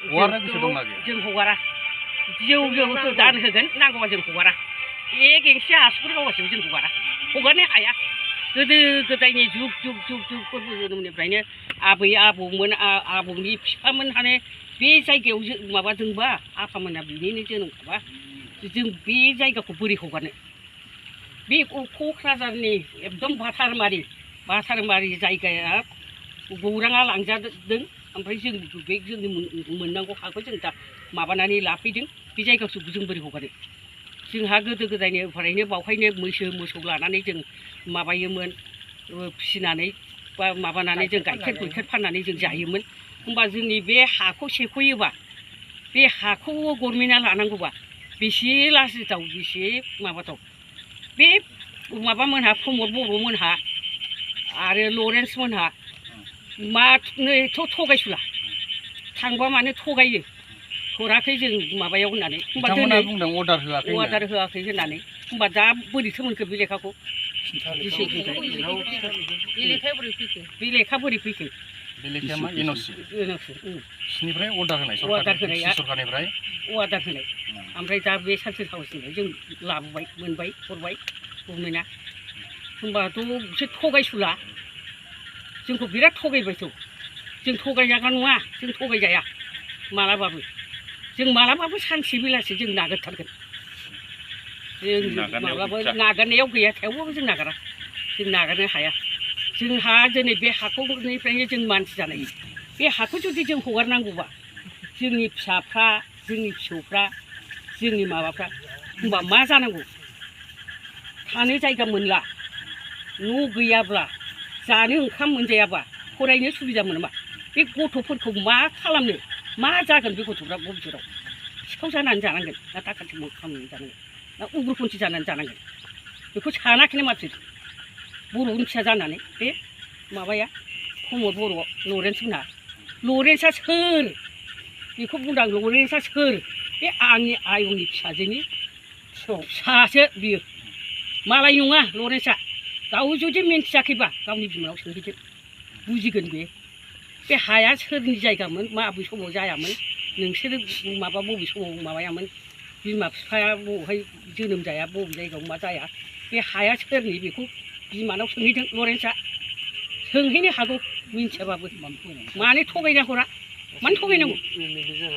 हगारनो गोसो दंना गैया जों हगारा जौ दान होगोन नांगौबा जों हगारा एक एंसि आसुगुर गावगासिनो जों हगारनो हाया गोदो गोदायनि जुग जुग जुग जुग जोनोमनिफ्रायनो आबै आबौमोन आबौनि बिफामोनहानो बे जायगायाव माबादोंबा आफामोना बिनिनो जोनोमखाबा जों बे जायगाखौ बोरै हगारनो बे क'क्राझारनि एकदम बाथारमारि जायगाया गौराङा लांजादों ओमफ्राय जों बे जोंनि मोननांगौ हाखौ जों दा माबानानै लाफैदों बे जायगाखौ जों बोरै हगारो जोंहा गोदो गोदायनिफ्रायनो बावहायनो मैसो मोसौ लानानै जों माबायोमोन फिसिनानै बा माबानानै जों गाइखेर फाननानै जों जायोमोन होमबा जोंनि बे हाखौ सेख'योबा बे हाखौ गभर्नमेन्टआ लानांगौबा बेसे लाजिथाव बेसे माबाथाव बे माबामोनहा प्रमद बर'मोनहा आरो लरेन्स मोनहा मानोथ' थगायसुला थांबा मानो थगायो हराखै जों माबायाव होननानै होमबा बिथांमोना बुंदों अर्डार होआखै होननानै होमबा दा बोरैथो मोनखो बे लेखाखौ बे लेखा बोरै फैखो बे लेखाया मा एनअसि सिनिफ्राय अर्डार होनाय सरकारनिफ्राय अर्डार होनाय ओमफ्राय दा बे सानसे हाउसनिफ्राय जों लाबोबाय मोनबाय हरबाय गभर्नमेन्टआ होमबाथ' बिसोर थगायसुला जोंखौ बिराद थगायबायथ' जों थगायजाग्रा नङा जों थगायजाया मालाबाबो सानसे बेलासि जों नागिरथारगोन जों माब्लाबा नागिरनायाव गैया थेवबाबो जों नागारा जों नागारनो हाया जोंहा दिनै बे हाखौनिफ्रायनो जों मानसि जानाय बे हाखौ जुदि जों हगारनांगौबा जोंनि फिसाफ्रा जोंनि फिसौफ्रा जोंनि माबाफ्रा होमबा मा जानांगौ थानो जायगा मोनला न' गैयाब्ला जानो ओंखाम मोनजायाबा फरायनो सुबिदा मोनाबा बे गथ'फोरखौ मा खालामनो मा जागोन बे गथ'फ्रा भबिसतआव सिखाव जानानै जानांगोन ना दाखाथि खालामनानै जानांगोन ना उग्रपन्थि जानानै जानांगोन बेखौ सानाखैनो माथो बर'नि फिसा जानानै बे माबाया प्रमद बर' लरेन्सआ सोर बेखौ बुंदां लरेन्सआ सोर बे आंनि आयंनि फिसाजोनि फिसासो बियो मालाय नङा लरेन्सआ गाव जुदि मिन्थियाखैबा गावनि बिमानाव सोंहैदो बुजिगोन बे हाया सोरनि जायगामोन माबे समाव जायामोन नोंसोरो बबे समाव माबायामोन बिमा बिफाया बबेहाय जोनोम जाया बबे जायगायाव मा जाया बे हाया सोरनि बेखौ बिमानाव सोंहैदों लरेन्सआ सोंहैनो हागौ मिन्थियाबाबो मानो थगायना हरा मानो थगायनांगौ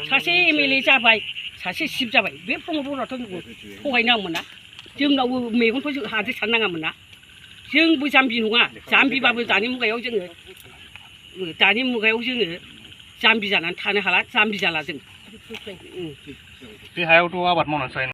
सासे एमएलए जाबाय सासे चिफ जाबाय बे प्रमद बर'आथ' थगायनाङामोन ना जोंनावबो मेगनखौ जों हाद्रि साननाङामोन ना जोंबो जाम्बि नङा जाम्बिबाबो दानि मुगायाव जोङो जाम्बि जानानै थानो हाला जाम्बि जाला जों बे हायावथ' आबाद मावनानै